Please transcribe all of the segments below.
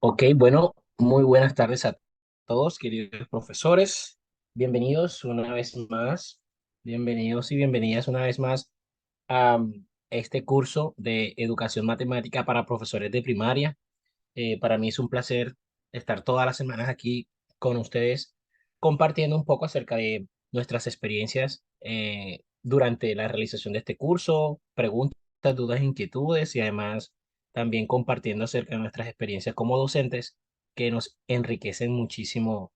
Ok, bueno, muy buenas tardes a todos, queridos profesores. Bienvenidos una vez más, bienvenidos y bienvenidas una vez más a este curso de educación matemática para profesores de primaria. Para mí es un placer estar todas las semanas aquí con ustedes compartiendo un poco acerca de nuestras experiencias durante la realización de este curso, preguntas, dudas, inquietudes y además también compartiendo acerca de nuestras experiencias como docentes que nos enriquecen muchísimo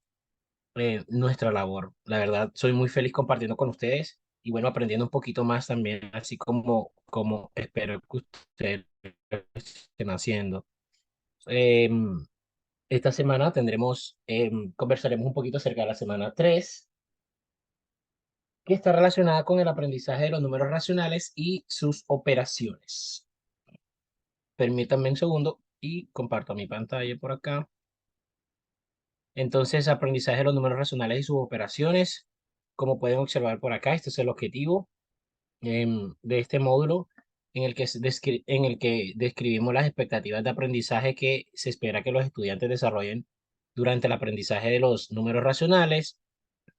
nuestra labor. La verdad, soy muy feliz compartiendo con ustedes y bueno, aprendiendo un poquito más también, así como espero que ustedes estén haciendo. Em, esta semana conversaremos un poquito acerca de la semana 3 que está relacionada con el aprendizaje de los números racionales y sus operaciones. Permítanme un segundo y comparto mi pantalla por acá. Entonces, aprendizaje de los números racionales y sus operaciones. Como pueden observar por acá, este es el objetivo de este módulo en el que describimos las expectativas de aprendizaje que se espera que los estudiantes desarrollen durante el aprendizaje de los números racionales.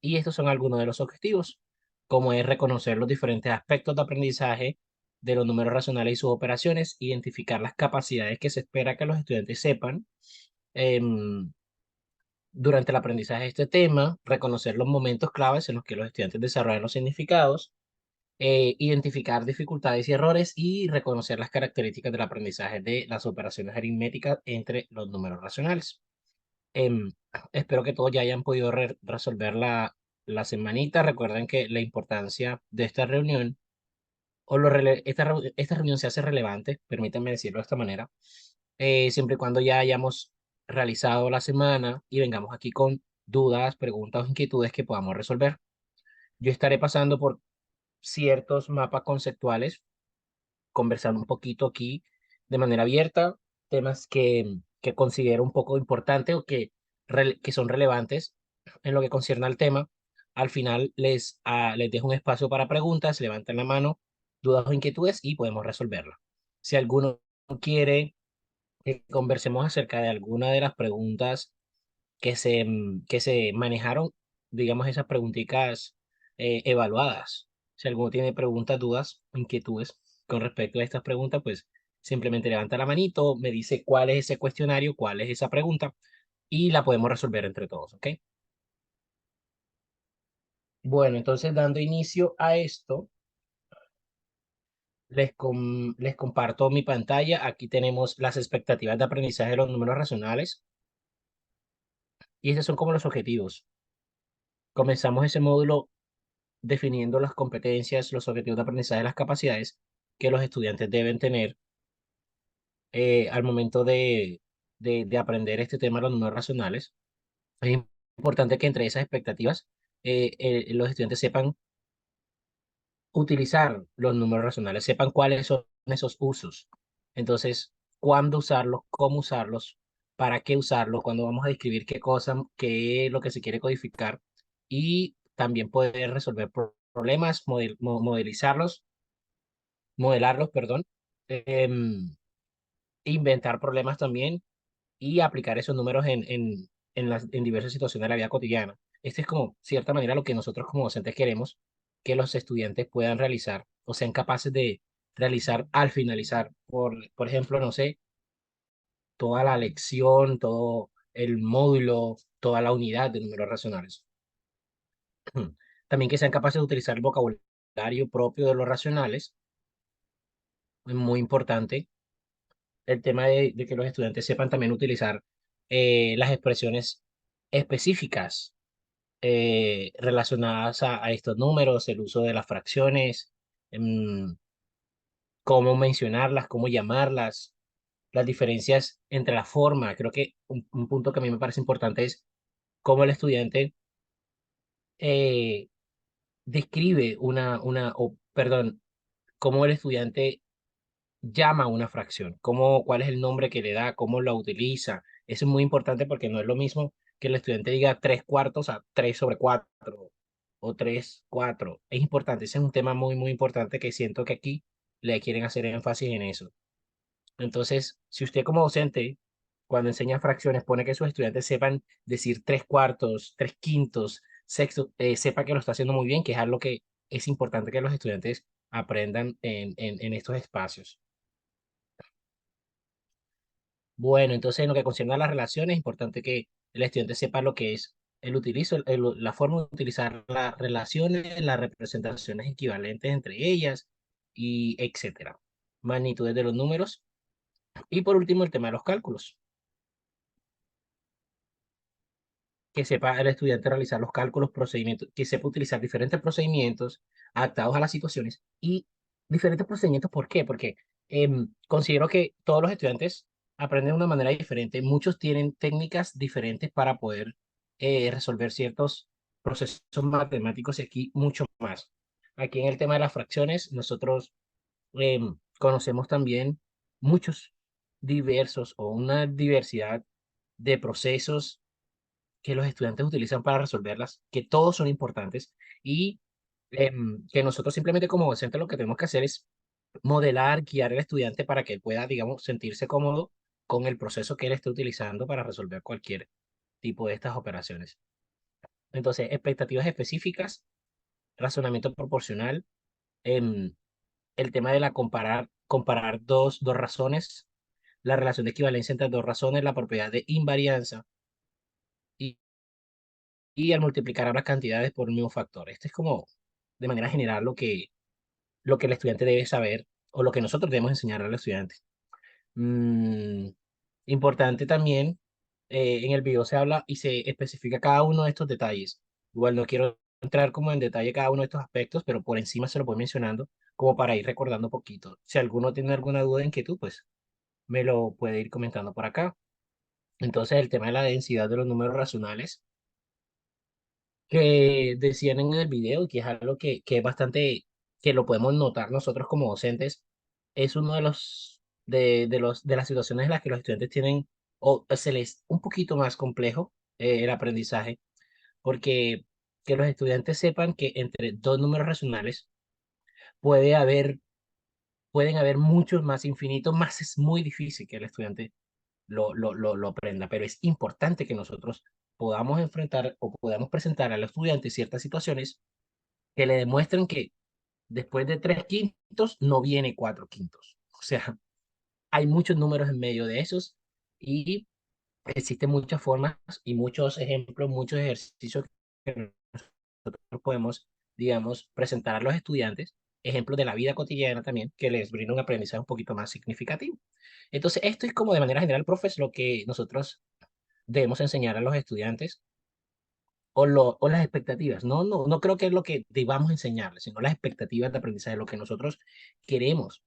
Y estos son algunos de los objetivos, como es reconocer los diferentes aspectos de aprendizaje de los números racionales y sus operaciones, identificar las capacidades que se espera que los estudiantes sepan em, durante el aprendizaje de este tema, reconocer los momentos claves en los que los estudiantes desarrollan los significados, identificar dificultades y errores y reconocer las características del aprendizaje de las operaciones aritméticas entre los números racionales. Em, Espero que todos ya hayan podido resolver la semanita. Recuerden que la importancia de esta reunión, esta reunión se hace relevante, permítanme decirlo de esta manera, siempre y cuando ya hayamos realizado la semana y vengamos aquí con dudas, preguntas o inquietudes que podamos resolver. Yo estaré pasando por ciertos mapas conceptuales, conversando un poquito aquí de manera abierta, temas que considero un poco importantes o que son relevantes en lo que concierne al tema. Al final les dejo un espacio para preguntas, levanten la mano, dudas o inquietudes y podemos resolverla. Si alguno quiere que conversemos acerca de alguna de las preguntas que se manejaron, digamos, esas preguntitas evaluadas. Si alguno tiene preguntas, dudas, inquietudes con respecto a estas preguntas, pues simplemente levanta la manito, me dice cuál es ese cuestionario, cuál es esa pregunta y la podemos resolver entre todos, ¿ok? Bueno, entonces dando inicio a esto, les comparto mi pantalla. Aquí tenemos las expectativas de aprendizaje de los números racionales y estos son como los objetivos. Comenzamos ese módulo definiendo las competencias, los objetivos de aprendizaje, las capacidades que los estudiantes deben tener al momento de aprender este tema de los números racionales. Es importante que entre esas expectativas los estudiantes sepan utilizar los números racionales, sepan cuáles son esos usos. Entonces, cuándo usarlos, cómo usarlos, para qué usarlos, cuándo vamos a describir qué cosa, qué es lo que se quiere codificar y también poder resolver problemas, modelarlos, perdón, em, inventar problemas también y aplicar esos números en diversas situaciones de la vida cotidiana. Este es como, cierta manera, lo que nosotros como docentes queremos que los estudiantes puedan realizar o sean capaces de realizar al finalizar. Por ejemplo, no sé, toda la lección, todo el módulo, toda la unidad de números racionales. También que sean capaces de utilizar el vocabulario propio de los racionales, es muy importante el tema de que los estudiantes sepan también utilizar las expresiones específicas relacionadas a estos números, el uso de las fracciones, em, cómo mencionarlas, cómo llamarlas, las diferencias entre la forma. Creo que un punto que a mí me parece importante es cómo el estudiante eh, describe perdón, cómo el estudiante llama una fracción, cuál es el nombre que le da, cómo la utiliza. Eso es muy importante porque no es lo mismo que el estudiante diga 3 cuartos a 3/4 o 3/4. Es importante, ese es un tema muy, muy importante que siento que aquí le quieren hacer énfasis en eso. Entonces, si usted como docente cuando enseña fracciones, pone que sus estudiantes sepan decir tres cuartos, tres quintos, sexto, sepa que lo está haciendo muy bien, que es algo que es importante que los estudiantes aprendan en estos espacios. Bueno, entonces en lo que concierne a las relaciones, es importante que el estudiante sepa lo que es la forma de utilizar las relaciones, las representaciones equivalentes entre ellas, y etcétera. Magnitudes de los números. Y por último, el tema de los cálculos. Que sepa el estudiante realizar los cálculos, procedimientos, que sepa utilizar diferentes procedimientos adaptados a las situaciones y diferentes procedimientos. ¿Por qué? Porque considero que todos los estudiantes aprenden de una manera diferente. Muchos tienen técnicas diferentes para poder resolver ciertos procesos matemáticos y aquí mucho más. Aquí en el tema de las fracciones, nosotros conocemos también muchos diversos o una diversidad de procesos que los estudiantes utilizan para resolverlas, que todos son importantes y que nosotros simplemente como docentes lo que tenemos que hacer es modelar, guiar al estudiante para que él pueda, digamos, sentirse cómodo con el proceso que él esté utilizando para resolver cualquier tipo de estas operaciones. Entonces, expectativas específicas, razonamiento proporcional, em, el tema de comparar dos razones, la relación de equivalencia entre dos razones, la propiedad de invarianza y y al multiplicar ambas cantidades por un mismo factor. Este es como, de manera general, lo que el estudiante debe saber o lo que nosotros debemos enseñar al estudiante. Mm, importante también, en el video se habla y se especifica cada uno de estos detalles. Igual no quiero entrar como en detalle cada uno de estos aspectos, pero por encima se lo voy mencionando como para ir recordando un poquito. Si alguno tiene alguna duda, inquietud, pues me lo puede ir comentando por acá. Entonces, el tema de la densidad de los números racionales que decían en el video, que es algo que es bastante, que lo podemos notar nosotros como docentes, es uno de de las situaciones en las que los estudiantes tienen, o se les un poquito más complejo el aprendizaje, porque que los estudiantes sepan que entre dos números racionales puede haber, pueden haber muchos más infinitos, más es muy difícil que el estudiante lo aprenda, pero es importante que nosotros podamos enfrentar o podamos presentar al estudiante ciertas situaciones que le demuestren que después de tres quintos no viene cuatro quintos. O sea, hay muchos números en medio de esos y existen muchas formas y muchos ejemplos, muchos ejercicios que nosotros podemos, digamos, presentar a los estudiantes, ejemplos de la vida cotidiana también, que les brinda un aprendizaje un poquito más significativo. Entonces, esto es como de manera general, profes, lo que nosotros debemos enseñar a los estudiantes o las expectativas. No creo que es lo que debamos enseñarles, sino las expectativas de aprendizaje, lo que nosotros queremos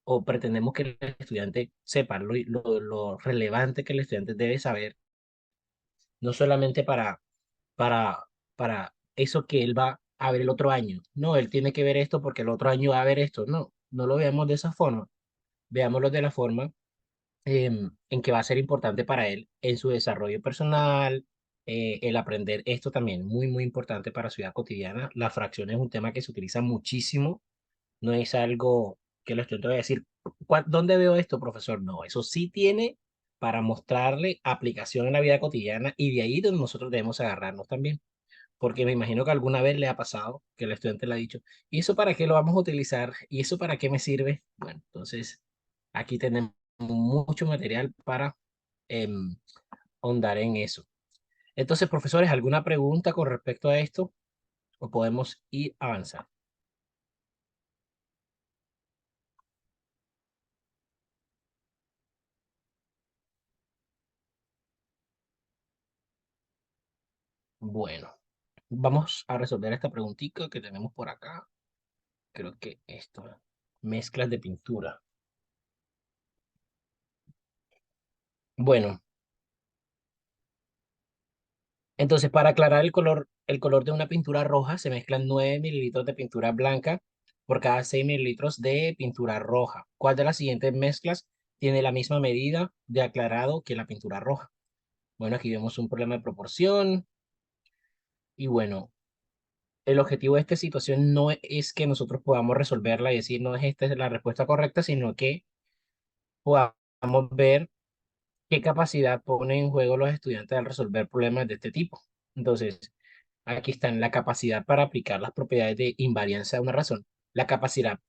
o pretendemos que el estudiante sepa, lo relevante que el estudiante debe saber, no solamente para, para eso que él va a ver el otro año. No, él tiene que ver esto porque el otro año va a ver esto. No, no lo veamos de esa forma. Veámoslo de la forma en que va a ser importante para él en su desarrollo personal, el aprender esto también, muy importante para su vida cotidiana. La fracción es un tema que se utiliza muchísimo, no es algo que el estudiante va a decir, ¿dónde veo esto, profesor? No, eso sí tiene para mostrarle aplicación en la vida cotidiana y de ahí donde nosotros debemos agarrarnos también. Porque me imagino que alguna vez le ha pasado que el estudiante le ha dicho, ¿y eso para qué lo vamos a utilizar? ¿Y eso para qué me sirve? Bueno, entonces aquí tenemos mucho material para em, ahondar en eso. Entonces, profesores, ¿alguna pregunta con respecto a esto? ¿O podemos ir avanzando? Bueno, vamos a resolver esta preguntita que tenemos por acá. Creo que esto, mezclas de pintura. Bueno, entonces, para aclarar el color de una pintura roja, se mezclan 9 mililitros de pintura blanca por cada 6 mililitros de pintura roja. ¿Cuál de las siguientes mezclas tiene la misma medida de aclarado que la pintura roja? Bueno, aquí vemos un problema de proporción y bueno, el objetivo de esta situación no es que nosotros podamos resolverla y decir, no es esta es la respuesta correcta, sino que podamos ver ¿Qué capacidad ponen en juego los estudiantes al resolver problemas de este tipo? Entonces, aquí están la capacidad para aplicar las propiedades de invariancia de una razón, la capacidad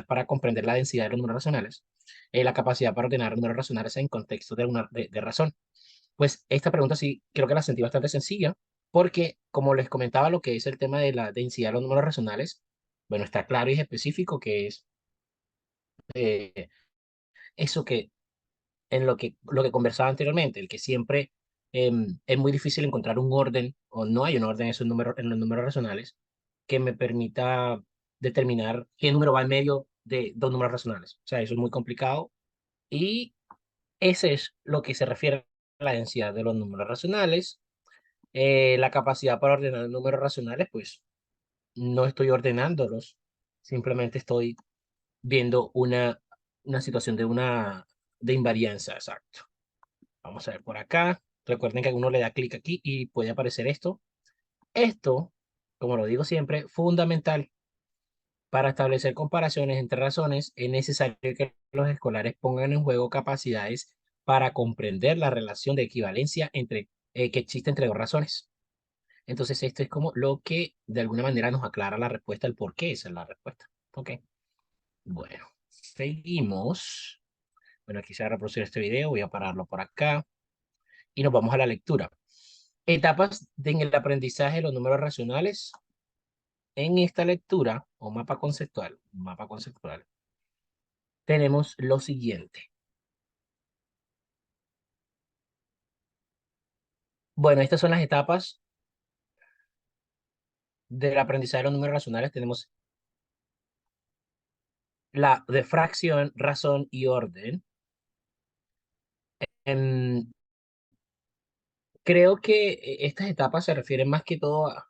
para comprender la densidad de los números racionales, la capacidad para ordenar números racionales en contexto de razón. Pues esta pregunta sí creo que la sentí bastante sencilla, porque como les comentaba lo que es el tema de la densidad de los números racionales, bueno, está claro y es específico que es eh, eso que en lo que conversaba anteriormente, el que siempre es muy difícil encontrar un orden, o no hay un orden en, en los números racionales, que me permita determinar qué número va en medio de dos números racionales. O sea, eso es muy complicado y ese es lo que se refiere a la densidad de los números racionales. La capacidad para ordenar números racionales, pues no estoy ordenándolos, simplemente estoy viendo una situación de invarianza, exacto. Vamos a ver por acá. Recuerden que uno le da clic aquí y puede aparecer esto. Esto, como lo digo siempre, fundamental. Para establecer comparaciones entre razones, es necesario que los escolares pongan en juego capacidades para comprender la relación de equivalencia que existe entre dos razones. Entonces, esto es como lo que de alguna manera nos aclara la respuesta, el por qué esa es la respuesta. Ok, bueno, seguimos. Bueno, aquí se va a reproducir este video, voy a pararlo por acá y nos vamos a la lectura. En el aprendizaje de los números racionales. En esta lectura o mapa conceptual, tenemos lo siguiente. Bueno, estas son las etapas del aprendizaje de los números racionales. Tenemos la de fracción, razón y orden. Em, Creo que estas etapas se refieren más que todo a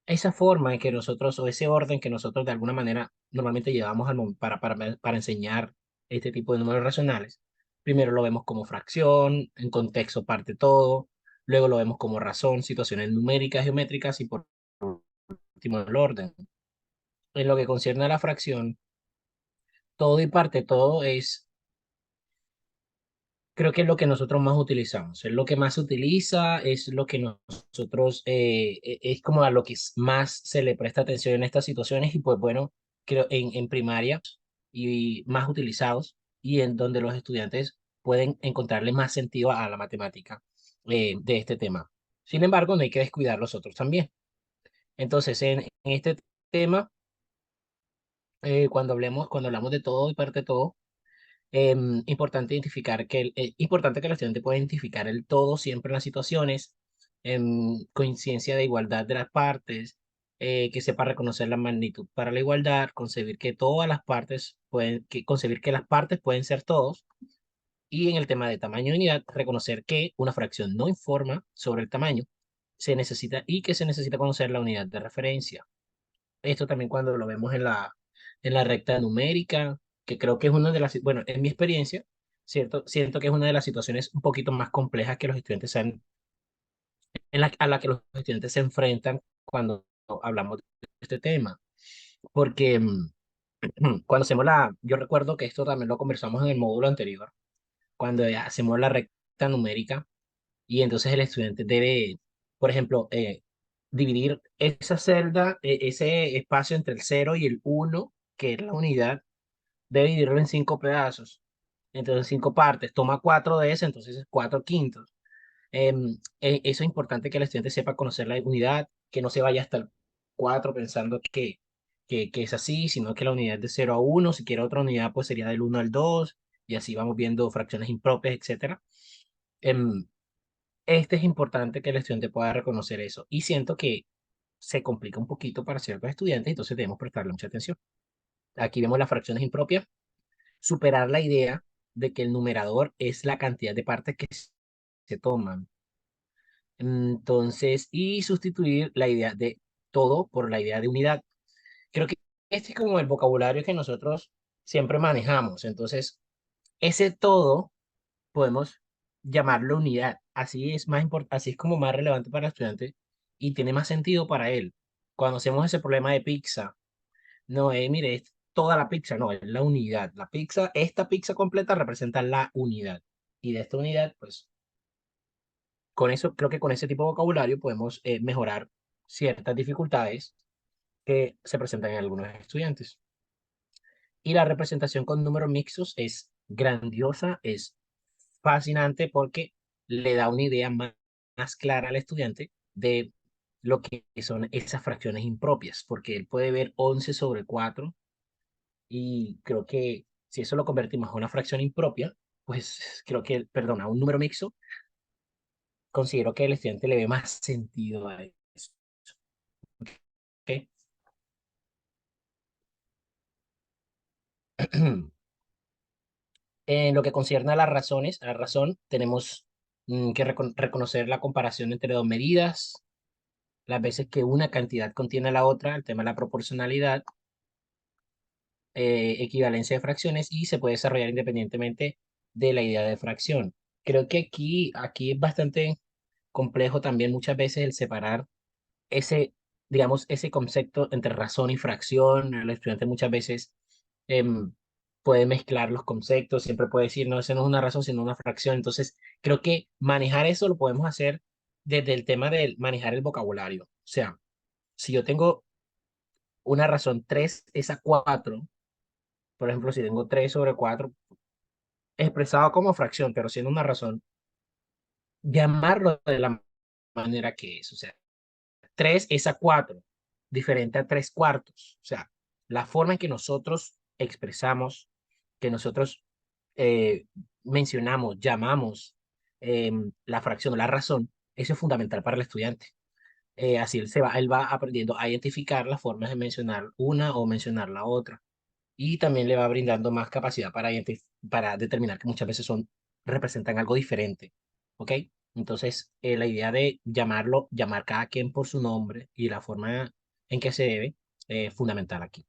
esa forma en que nosotros, o ese orden que nosotros de alguna manera normalmente llevamos para enseñar este tipo de números racionales. Primero lo vemos como fracción, en contexto parte todo, luego lo vemos como razón, situaciones numéricas, geométricas y por último el orden. En lo que concierne a la fracción, todo y parte todo es, creo que es lo que nosotros más utilizamos, es lo que más se utiliza, es lo que nosotros, es como a lo que más se le presta atención en estas situaciones y pues bueno, creo en primaria y más utilizados y en donde los estudiantes pueden encontrarle más sentido a la matemática de este tema. Sin embargo, no hay que descuidar los otros también. Entonces, en este tema, cuando hablamos de todo y parte de todo, importante que el estudiante pueda identificar el todo siempre en las situaciones, coincidencia de igualdad de las partes, que sepa reconocer la magnitud para la igualdad, concebir que las partes pueden ser todos, y en el tema de tamaño y unidad, reconocer que una fracción no informa sobre el tamaño, y que se necesita conocer la unidad de referencia. Esto también cuando lo vemos en la recta numérica, que creo que es una de las, bueno, en mi experiencia, cierto, siento que es una de las situaciones un poquito más complejas que los estudiantes a la que los estudiantes se enfrentan cuando hablamos de este tema. Porque cuando yo recuerdo que esto también lo conversamos en el módulo anterior, cuando hacemos la recta numérica y entonces el estudiante debe, por ejemplo, dividir esa celda, ese espacio entre el 0 y el 1 que es la unidad, debe dividirlo en 5 pedazos. Entonces, 5 partes. Toma 4 de esas, entonces es 4 quintos. Eso es importante que el estudiante sepa conocer la unidad, que no se vaya hasta el 4 pensando que es así, sino que la unidad es de 0 a 1. Si quiere otra unidad, pues sería del 1 al 2. Y así vamos viendo fracciones impropias, etcétera. Em, es importante que el estudiante pueda reconocer eso. Y siento que se complica un poquito para ciertos estudiantes, entonces debemos prestarle mucha atención. Aquí vemos las fracciones impropias, superar la idea de que el numerador es la cantidad de partes que se toman. Entonces, y sustituir la idea de todo por la idea de unidad. Creo que este es como el vocabulario que nosotros siempre manejamos. Entonces, ese todo podemos llamarlo unidad. Así es como más relevante para el estudiante y tiene más sentido para él. Cuando hacemos ese problema de pizza, no es, mire, es toda la pizza, no, es la unidad. Esta pizza completa representa la unidad. y de esta unidad, pues con eso, creo que con ese tipo de vocabulario podemos mejorar ciertas dificultades que se presentan en algunos estudiantes. Y la representación con números mixtos es grandiosa, es fascinante porque le da una idea más clara al estudiante de lo que son esas fracciones impropias, porque él puede ver 11/4 y creo que si eso lo convertimos a una fracción impropia, pues creo que, perdón, a un número mixto, considero que el estudiante le ve más sentido a eso. ¿Ok? En lo que concierne a las razones, a la razón, tenemos que reconocer la comparación entre dos medidas, las veces que una cantidad contiene a la otra, el tema de la proporcionalidad, equivalencia de fracciones y se puede desarrollar independientemente de la idea de fracción. Creo que aquí es bastante complejo también muchas veces el separar ese, digamos, ese concepto entre razón y fracción. El estudiante muchas veces em, puede mezclar los conceptos, siempre puede decir, no, ese no es una razón, sino una fracción. Entonces, creo que manejar eso lo podemos hacer desde el tema de manejar el vocabulario. O sea, si yo tengo una razón 3/4, por ejemplo, si tengo 3/4 expresado como fracción, pero siendo una razón, llamarlo de la manera que es. O sea, 3/4 diferente a 3/4. O sea, la forma en que nosotros expresamos, que nosotros eh, mencionamos, llamamos la fracción o la razón, eso es fundamental para el estudiante. Así él va aprendiendo a identificar las formas de mencionar una o mencionar la otra. Y también le va brindando más capacidad para determinar que muchas veces representan algo diferente. ¿Ok? Entonces, la idea de llamar cada quien por su nombre y la forma en que se debe, es fundamental aquí.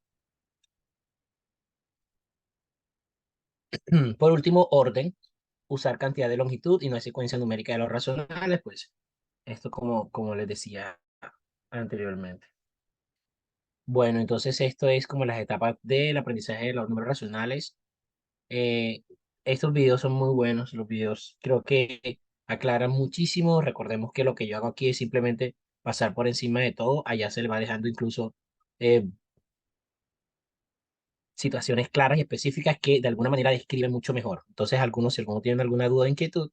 Por último, orden, usar cantidad de longitud y no secuencia numérica de los racionales, pues esto como les decía anteriormente. Bueno, entonces esto es como las etapas del aprendizaje de los números racionales. Eh, Estos videos son muy buenos, los videos creo que aclaran muchísimo. Recordemos que lo que yo hago aquí es simplemente pasar por encima de todo. Allá se le va dejando incluso eh, situaciones claras y específicas que de alguna manera describen mucho mejor. Entonces, si alguno tiene alguna duda o inquietud,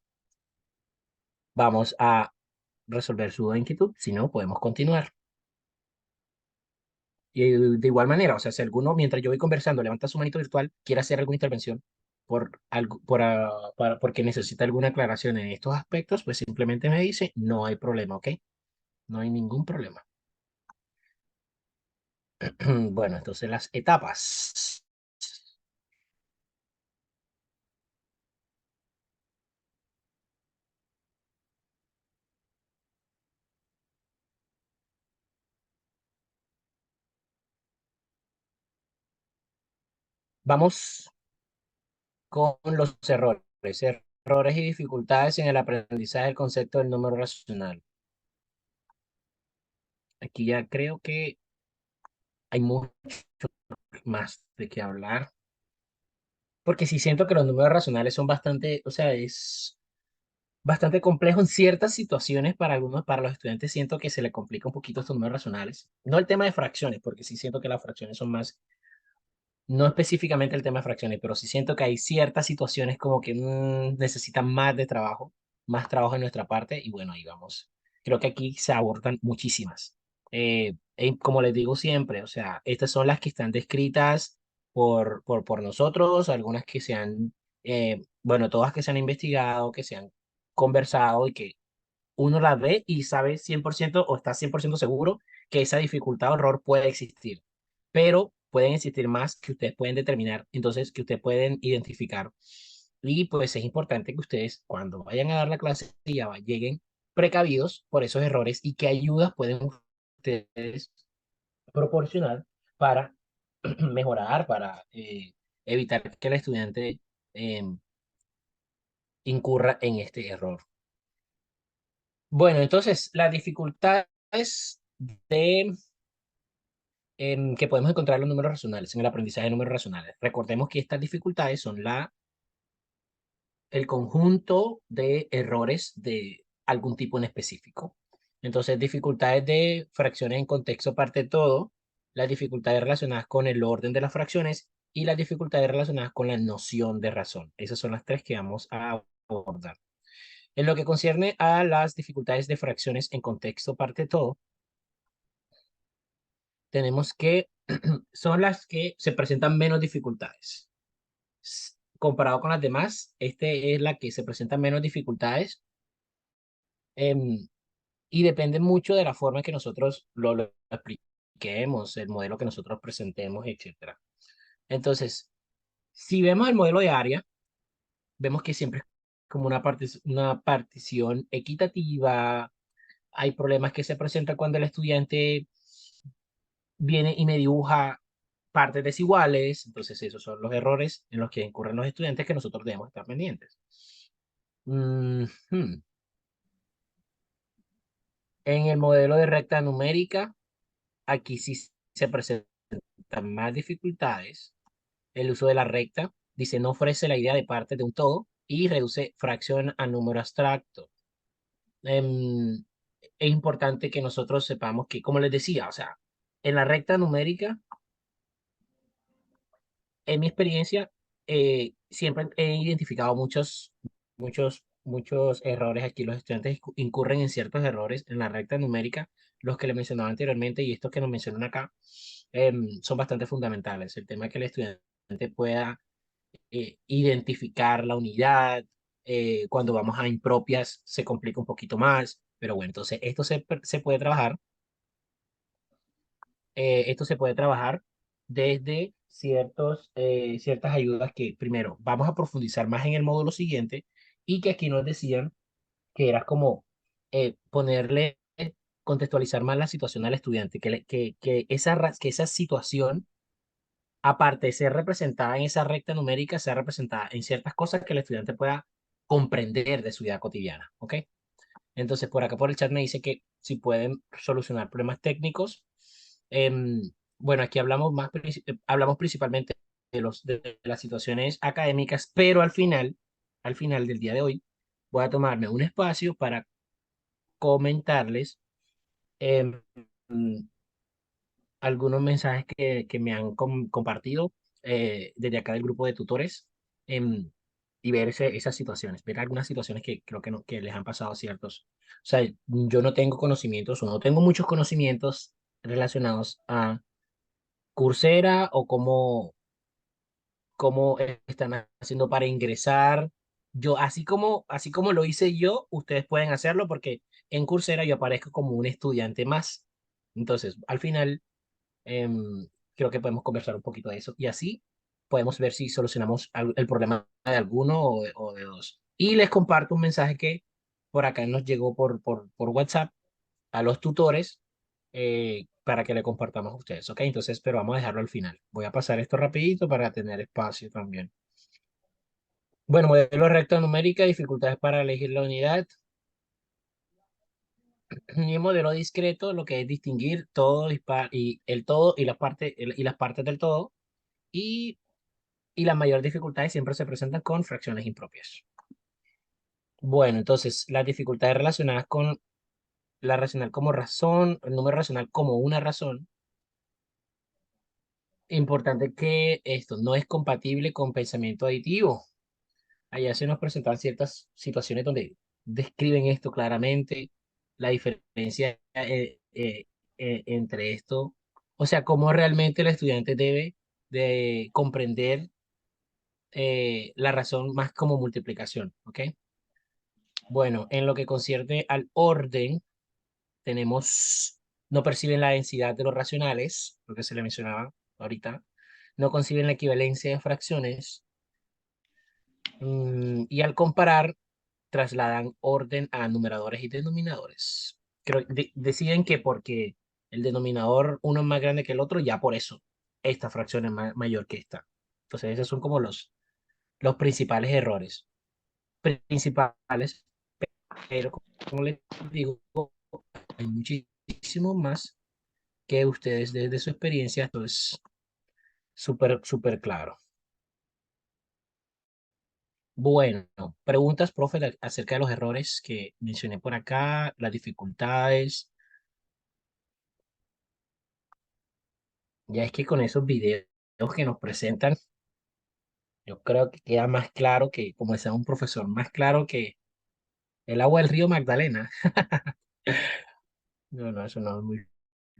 vamos a resolver su duda o inquietud. Si no, podemos continuar. Y de igual manera, o sea, si alguno, mientras yo voy conversando, levanta su manito virtual, quiere hacer alguna intervención por algo, porque necesita alguna aclaración en estos aspectos, pues simplemente me dice, no hay problema, ¿ok? No hay ningún problema. Bueno, entonces las etapas. Vamos con los errores. Errores y dificultades en el aprendizaje del concepto del número racional. Aquí ya creo que hay mucho más de qué hablar, porque sí siento que los números racionales son bastante, o sea, es bastante complejo en ciertas situaciones para algunos, para los estudiantes siento que se le complica un poquito estos números racionales. No el tema de fracciones, porque sí siento que las fracciones son más, no específicamente el tema de fracciones, pero sí siento que hay ciertas situaciones como que necesitan más trabajo en nuestra parte y bueno, ahí vamos. Creo que aquí se abordan muchísimas. Como les digo siempre, o sea, estas son las que están descritas por nosotros, algunas que se han, bueno, todas que se han investigado, que se han conversado y que uno las ve y sabe 100% o está 100% seguro que esa dificultad o error puede existir, pero pueden existir más que ustedes pueden determinar, entonces que ustedes pueden identificar. Y pues es importante que ustedes cuando vayan a dar la clase lleguen precavidos por esos errores y qué ayudas pueden ustedes proporcionar para mejorar, para evitar que el estudiante em, incurra en este error. Bueno, entonces, las dificultades de, que podemos encontrar en los números racionales, en el aprendizaje de números racionales. Recordemos que estas dificultades son el conjunto de errores de algún tipo en específico. Entonces, dificultades de fracciones en contexto parte de todo, las dificultades relacionadas con el orden de las fracciones y las dificultades relacionadas con la noción de razón. Esas son las tres que vamos a abordar. En lo que concierne a las dificultades de fracciones en contexto parte de todo, tenemos que son las que se presentan menos dificultades. Comparado con las demás, este es la que se presenta menos dificultades, em, y depende mucho de la forma en que nosotros lo apliquemos, el modelo que nosotros presentemos, etcétera. Entonces, si vemos el modelo de área, vemos que siempre es como una partición equitativa. Hay problemas que se presentan cuando el estudiante viene y me dibuja partes desiguales. Entonces, esos son los errores en los que incurren los estudiantes que nosotros debemos estar pendientes. Ujú. En el modelo de recta numérica, aquí sí se presentan más dificultades. El uso de la recta, dice, no ofrece la idea de parte de un todo y reduce fracción a número abstracto. Es importante que nosotros sepamos que, como les decía, o sea, en la recta numérica, en mi experiencia, siempre he identificado muchos errores. Aquí los estudiantes incurren en ciertos errores en la recta numérica, los que le mencionaba anteriormente y estos que nos mencionan acá, son bastante fundamentales. El tema de que el estudiante pueda identificar la unidad. Cuando vamos a impropias se complica un poquito más, pero bueno, entonces se puede trabajar. Esto se puede trabajar desde ciertas ayudas que primero vamos a profundizar más en el módulo siguiente, y que aquí nos decían que era como ponerle, contextualizar más la situación al estudiante, que esa situación, aparte de ser representada en esa recta numérica, sea representada en ciertas cosas que el estudiante pueda comprender de su vida cotidiana, ¿ok? Entonces, por acá por el chat me dice que si pueden solucionar problemas técnicos. Em, bueno, aquí hablamos principalmente de las situaciones académicas, pero al final del día de hoy, voy a tomarme un espacio para comentarles em, algunos mensajes que me han compartido desde acá del grupo de tutores, em, y ver esas situaciones, ver algunas situaciones que creo que, no, que les han pasado a ciertos. O sea, yo no tengo conocimientos o no tengo muchos conocimientos relacionados a Coursera o cómo están haciendo para ingresar. Yo, así como lo hice yo, ustedes pueden hacerlo porque en Coursera yo aparezco como un estudiante más. Entonces, al final creo que podemos conversar un poquito de eso y así podemos ver si solucionamos el problema de alguno o de dos. Y les comparto un mensaje que por acá nos llegó por WhatsApp a los tutores, para que le compartamos a ustedes, ¿ok? Entonces, pero vamos a dejarlo al final. Voy a pasar esto rapidito para tener espacio también. Bueno, modelo recta numérica, dificultades para elegir la unidad. Y el modelo discreto, lo que es distinguir todo y el todo y y las partes del todo. Y las mayores dificultades siempre se presentan con fracciones impropias. Bueno, entonces las dificultades relacionadas con la racional como razón, el número racional como una razón. Importante que esto no es compatible con pensamiento aditivo. Allá se nos presentan ciertas situaciones donde describen esto claramente, la diferencia entre esto, o sea, cómo realmente el estudiante debe de comprender la razón más como multiplicación, ¿ok? Bueno, en lo que concierne al orden, tenemos, no perciben la densidad de los racionales, lo que se le mencionaba ahorita, no conciben la equivalencia de fracciones, y al comparar, trasladan orden a numeradores y denominadores. Deciden que porque el denominador uno es más grande que el otro, ya por eso esta fracción es mayor que esta. Entonces, esos son como los principales errores. Principales, pero como les digo, hay muchísimo más que ustedes desde su experiencia, esto es súper claro. Bueno, preguntas, profe, acerca de los errores que mencioné por acá, las dificultades. Ya es que con esos videos que nos presentan, yo creo que queda más claro que, como decía un profesor, más claro que el agua del río Magdalena. No, no, eso no es muy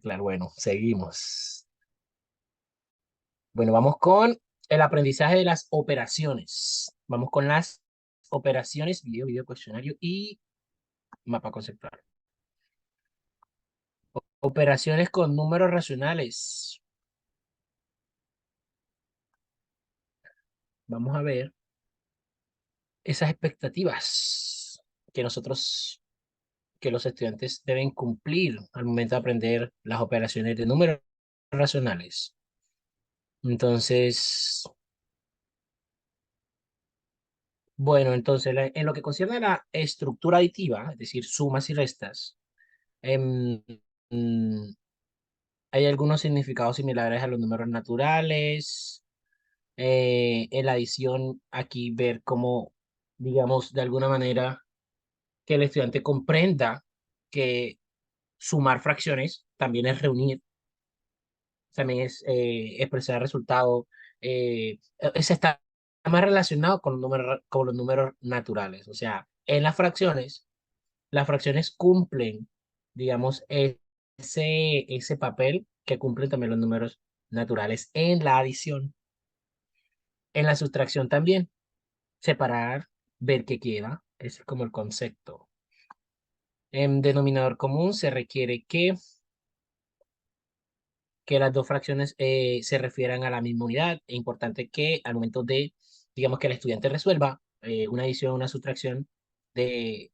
claro. Bueno, seguimos. Bueno, vamos con el aprendizaje de las operaciones. Vamos con las operaciones, video, cuestionario y mapa conceptual. Operaciones con números racionales. Vamos a ver esas expectativas que nosotros, que los estudiantes deben cumplir al momento de aprender las operaciones de números racionales. Entonces, bueno, entonces en lo que concierne a la estructura aditiva, es decir, sumas y restas, em, mm, hay algunos significados similares a los números naturales. En la adición, aquí ver cómo, digamos, de alguna manera que el estudiante comprenda que sumar fracciones también es reunir, también es expresar resultado. Se está más relacionado con los números naturales. O sea, en las fracciones cumplen, digamos, ese papel que cumplen también los números naturales en la adición. En la sustracción también, separar, ver qué queda, ese es como el concepto. En denominador común se requiere que las dos fracciones se refieran a la misma unidad. Es importante que al momento de, digamos, que el estudiante resuelva una adición, una sustracción de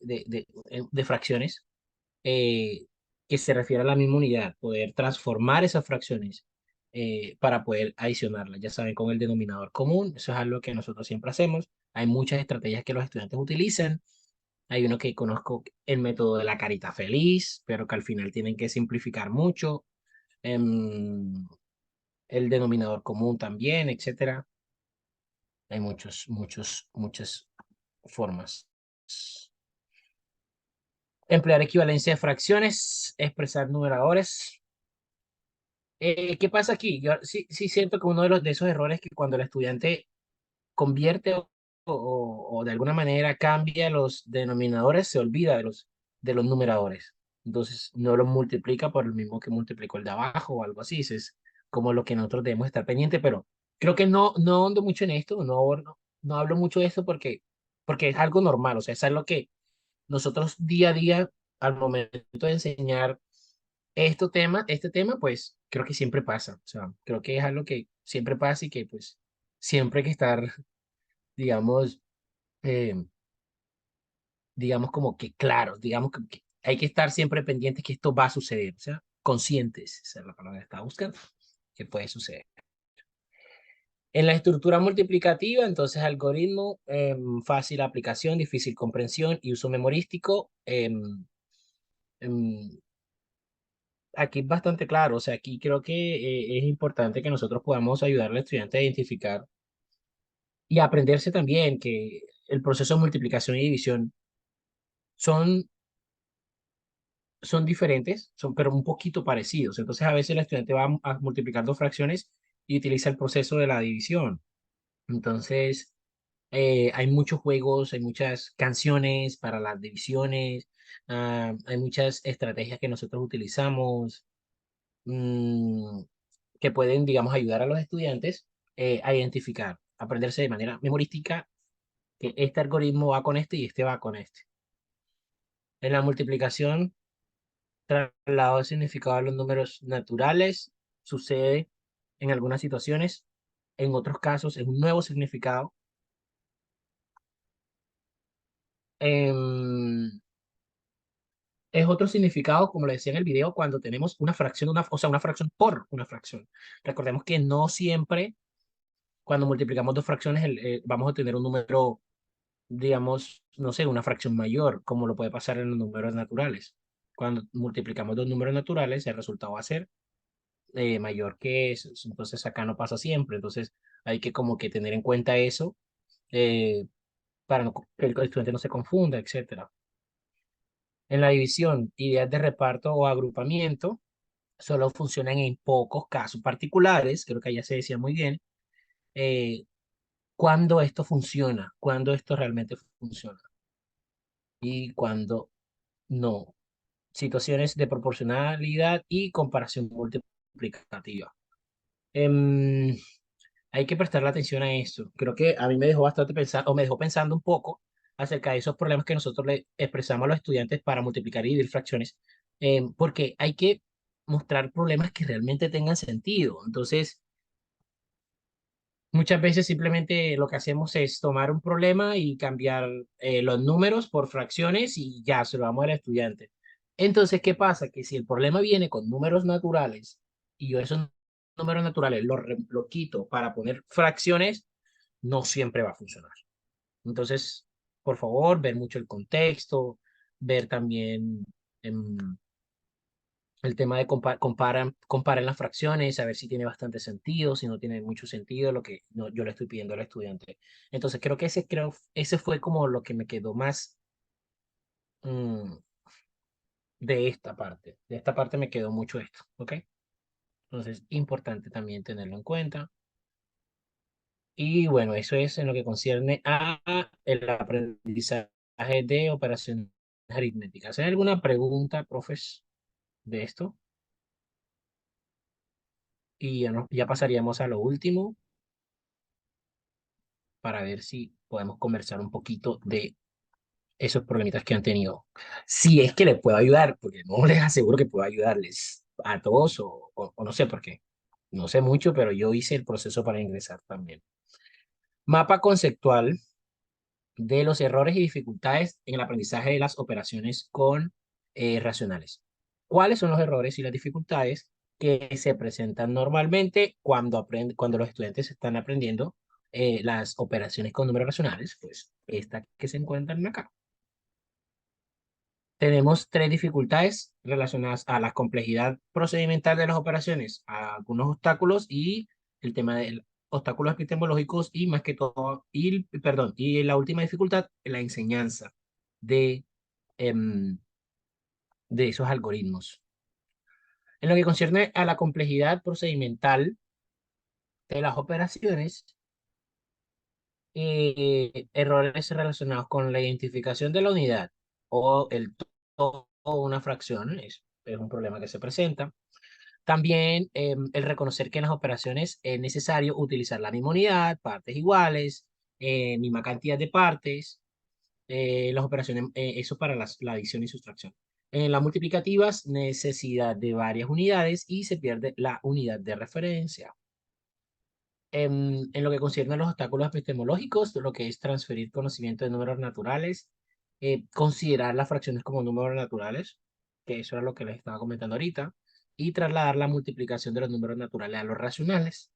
fracciones eh, que se refiera a la misma unidad, poder transformar esas fracciones para poder adicionarlas. Ya saben, con el denominador común, eso es algo que nosotros siempre hacemos. Hay muchas estrategias que los estudiantes utilizan. Hay uno que conozco, el método de la carita feliz, pero que al final tienen que simplificar mucho. Em, el denominador común también, etcétera. Hay muchas formas. Emplear equivalencia de fracciones, expresar numeradores. ¿Qué pasa aquí? Yo sí siento que uno de esos errores que cuando el estudiante convierte o de alguna manera cambia los denominadores, se olvida de los numeradores. Entonces no los multiplica por el mismo que multiplicó el de abajo o algo así. Eso es como lo que nosotros debemos estar pendientes, pero creo que no ahondo mucho en esto, no hablo mucho de esto porque es algo normal, o sea, es algo que nosotros día a día, al momento de enseñar este tema, pues creo que siempre pasa, o sea, creo que es algo que siempre pasa y que pues siempre hay que estar digamos, eh, digamos como que claros, digamos que hay que estar siempre pendientes que esto va a suceder, o sea, conscientes, esa es la palabra que estaba buscando, que puede suceder. En la estructura multiplicativa, entonces algoritmo, fácil aplicación, difícil comprensión y uso memorístico. Em, Aquí es bastante claro, o sea, aquí creo que es importante que nosotros podamos ayudar al estudiante a identificar y a aprenderse también que el proceso de multiplicación y división son son diferentes, pero un poquito parecidos. Entonces, a veces el estudiante va a multiplicar dos fracciones y utiliza el proceso de la división. Entonces, hay muchos juegos, hay muchas canciones para las divisiones, hay muchas estrategias que nosotros utilizamos mm, que pueden, digamos, ayudar a los estudiantes a identificar, aprenderse de manera memorística que este algoritmo va con este y este va con este. En la multiplicación traslado de significado a los números naturales sucede en algunas situaciones, en otros casos es un nuevo significado. Em, es otro significado, como le decía en el video, cuando tenemos una fracción, o sea, una fracción por una fracción. Recordemos que no siempre, cuando multiplicamos dos fracciones, vamos a tener un número, digamos, no sé, una fracción mayor, como lo puede pasar en los números naturales. Cuando multiplicamos dos números naturales, el resultado va a ser mayor que eso. Entonces acá no pasa siempre. Entonces hay que como que tener en cuenta eso. eh, para que el estudiante no se confunda, etcétera. En la división, ideas de reparto o agrupamiento solo funcionan en pocos casos particulares, creo que ya se decía muy bien, eh, cuando esto funciona, cuando esto realmente funciona y cuando no. Situaciones de proporcionalidad y comparación multiplicativa. Em, Hay que prestarle atención a esto. Creo que a mí me dejó bastante pensar, o me dejó pensando un poco acerca de esos problemas que nosotros le expresamos a los estudiantes para multiplicar y dividir fracciones, porque hay que mostrar problemas que realmente tengan sentido. Entonces, muchas veces simplemente lo que hacemos es tomar un problema y cambiar los números por fracciones y ya se lo damos al estudiante. Entonces, ¿qué pasa? Que si el problema viene con números naturales y yo esos números naturales lo quito para poner fracciones, no siempre va a funcionar. Entonces, por favor, ver mucho el contexto, ver también em, el tema de comparen las fracciones, a ver si tiene bastante sentido, si no tiene mucho sentido lo que yo le estoy pidiendo al estudiante. Entonces, ese fue como lo que me quedó más mm, de esta parte. De esta parte me quedó mucho esto, ¿ok? Entonces, importante también tenerlo en cuenta. Y bueno, eso es en lo que concierne a el aprendizaje de operaciones aritméticas. ¿Hay alguna pregunta, profes, de esto? Y ya, ya pasaríamos a lo último para ver si podemos conversar un poquito de esos problemitas que han tenido. Si es que les puedo ayudar, porque no les aseguro que puedo ayudarles a todos o no sé por qué. No sé mucho, pero yo hice el proceso para ingresar también. Mapa conceptual de los errores y dificultades en el aprendizaje de las operaciones con racionales. ¿Cuáles son los errores y las dificultades que se presentan normalmente cuando los estudiantes están aprendiendo las operaciones con números racionales? Pues estas que se encuentran acá. Tenemos tres dificultades relacionadas a la complejidad procedimental de las operaciones, a algunos obstáculos y el tema de obstáculos epistemológicos y más que todo, perdón, y la última dificultad, la enseñanza de, em, de esos algoritmos. En lo que concierne a la complejidad procedimental de las operaciones, errores relacionados con la identificación de la unidad o o una fracción, es un problema que se presenta. También el reconocer que en las operaciones es necesario utilizar la misma unidad, partes iguales, misma cantidad de partes, las operaciones, eso para la adición y sustracción. En las multiplicativas, necesidad de varias unidades y se pierde la unidad de referencia. En lo que concierne a los obstáculos epistemológicos, lo que es transferir conocimiento de números naturales, considerar las fracciones como números naturales, que eso era lo que les estaba comentando ahorita, y trasladar la multiplicación de los números naturales a los racionales.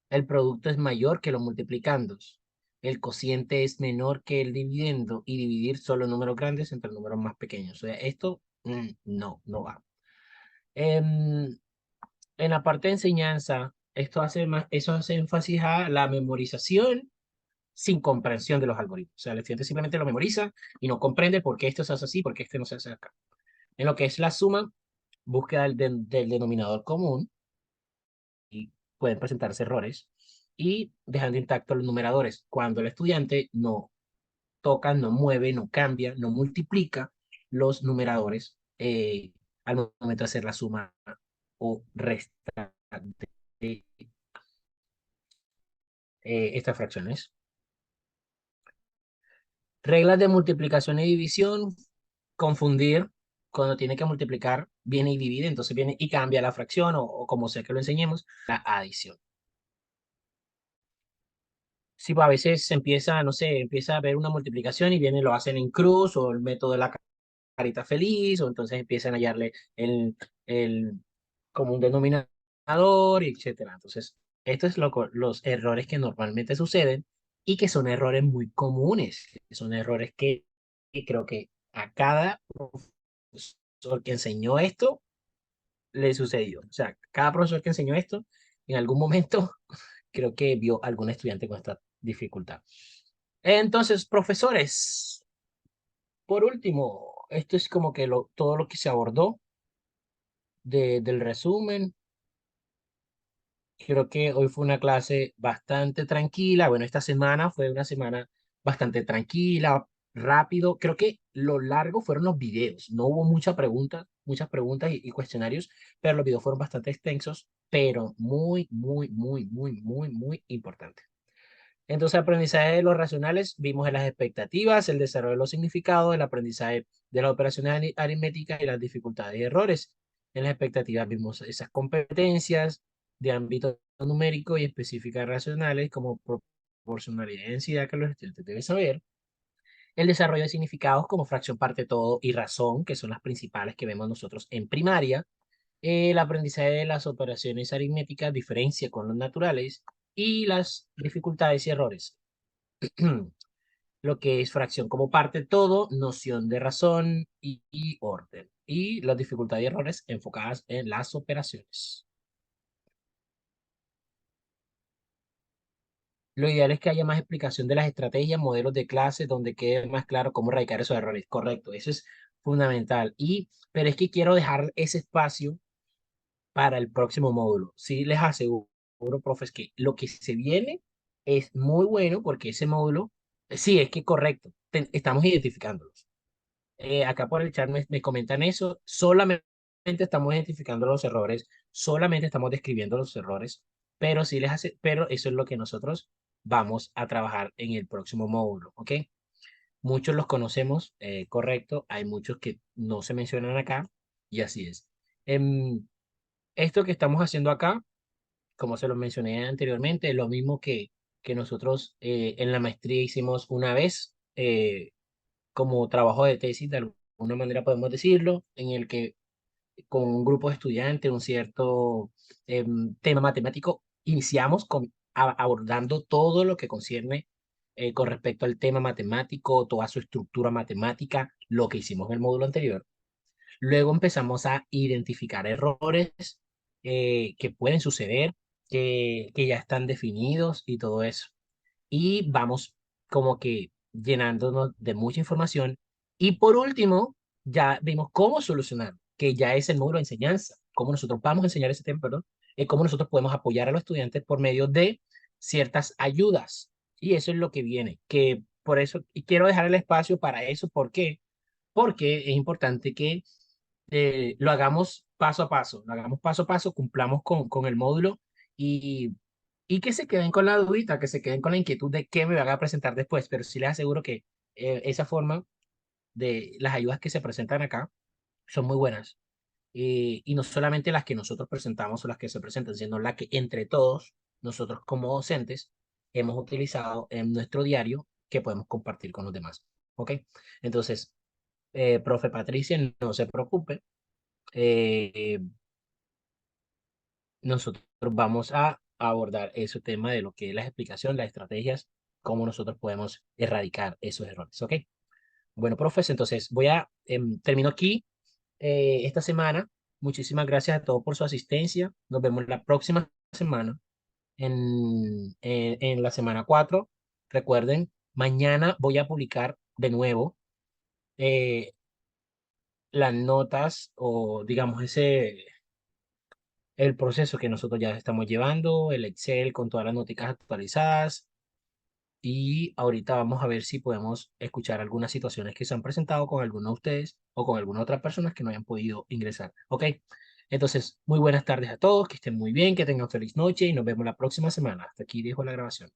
El producto es mayor que los multiplicandos. El cociente es menor que el dividendo y dividir solo números grandes entre números más pequeños. O sea, esto no va. Em, en la parte de enseñanza, eso hace énfasis a la memorización sin comprensión de los algoritmos. O sea, el estudiante simplemente lo memoriza y no comprende por qué esto se hace así, por qué este no se hace acá. En lo que es la suma, búsqueda del denominador común, y pueden presentarse errores, y dejando intactos los numeradores. Cuando el estudiante no toca, no mueve, no cambia, no multiplica los numeradores al momento de hacer la suma o resta de estas fracciones. Reglas de multiplicación y división, confundir cuando tiene que multiplicar, viene y divide, entonces viene y cambia la fracción o como sea que lo enseñemos, la adición. Si a veces se empieza, no sé, empieza a ver una multiplicación y viene, lo hacen en cruz o el método de la carita feliz, o entonces empiezan a hallarle el común denominador, etcétera. Entonces, esto es los errores que normalmente suceden y que son errores muy comunes, que son errores que creo que a cada profesor que enseñó esto le sucedió. O sea, cada profesor que enseñó esto, en algún momento creo que vio a algún estudiante con esta dificultad. Entonces, profesores, por último, esto es como que todo lo que se abordó del resumen. Creo que hoy fue una clase bastante tranquila. Bueno, esta semana fue una semana bastante tranquila, rápido. Creo que lo largo fueron los videos. No hubo muchas preguntas y cuestionarios, pero los videos fueron bastante extensos, pero muy, muy, muy, muy, muy, muy importantes. Entonces, aprendizaje de los racionales, vimos en las expectativas, el desarrollo de los significados, el aprendizaje de las operaciones aritméticas y las dificultades y errores. En las expectativas vimos esas competencias de ámbito numérico y específicas racionales como proporcionalidad y densidad que los estudiantes deben saber. El desarrollo de significados como fracción, parte, todo y razón, que son las principales que vemos nosotros en primaria. El aprendizaje de las operaciones aritméticas, diferencia con los naturales y las dificultades y errores. Lo que es fracción como parte todo, noción de razón y orden. Y las dificultades y errores enfocadas en las operaciones. Lo ideal es que haya más explicación de las estrategias, modelos de clase, donde quede más claro cómo erradicar esos errores. Correcto, eso es fundamental. Pero es que quiero dejar ese espacio para el próximo módulo. Sí, les aseguro, profes, que lo que se viene es muy bueno porque ese módulo, sí, es que correcto, estamos identificándolos. Acá por el chat me comentan eso, solamente estamos identificando los errores, solamente estamos describiendo los errores, pero pero eso es lo que nosotros vamos a trabajar en el próximo módulo, ¿ok? Muchos los conocemos, correcto, hay muchos que no se mencionan acá y así es. Em, Esto que estamos haciendo acá, como se lo mencioné anteriormente, es lo mismo que nosotros en la maestría hicimos una vez como trabajo de tesis, de alguna manera podemos decirlo, en el que con un grupo de estudiantes, un cierto tema matemático, iniciamos abordando todo lo que concierne con respecto al tema matemático, toda su estructura matemática, lo que hicimos en el módulo anterior. Luego empezamos a identificar errores que pueden suceder, que ya están definidos y todo eso. Y vamos como que llenándonos de mucha información. Y por último, ya vimos cómo solucionar, que ya es el módulo de enseñanza, cómo nosotros vamos a enseñar ese tema, perdón, cómo nosotros podemos apoyar a los estudiantes por medio de ciertas ayudas. Y eso es lo que viene, que por eso, y quiero dejar el espacio para eso. ¿Por qué? Porque es importante que lo hagamos paso a paso, lo hagamos paso a paso, cumplamos con el módulo y, y que se queden con la dudita, que se queden con la inquietud de qué me van a presentar después, pero sí les aseguro que esa forma de las ayudas que se presentan acá son muy buenas. Y no solamente las que nosotros presentamos o las que se presentan, sino las que entre todos, nosotros como docentes, hemos utilizado en nuestro diario que podemos compartir con los demás. ¿Ok? Entonces, profe Patricia, no se preocupe, eh, nosotros vamos a abordar ese tema de lo que es la explicación, las estrategias, cómo nosotros podemos erradicar esos errores, ¿ok? Bueno, profes, entonces termino aquí esta semana. Muchísimas gracias a todos por su asistencia. Nos vemos la próxima semana en la semana 4. Recuerden, mañana voy a publicar de nuevo eh, las notas o digamos el proceso que nosotros ya estamos llevando, el Excel con todas las noticas actualizadas y ahorita vamos a ver si podemos escuchar algunas situaciones que se han presentado con algunos de ustedes o con algunas otras personas que no hayan podido ingresar. ¿Ok? Entonces, muy buenas tardes a todos, que estén muy bien, que tengan feliz noche y nos vemos la próxima semana. Hasta aquí dejo la grabación.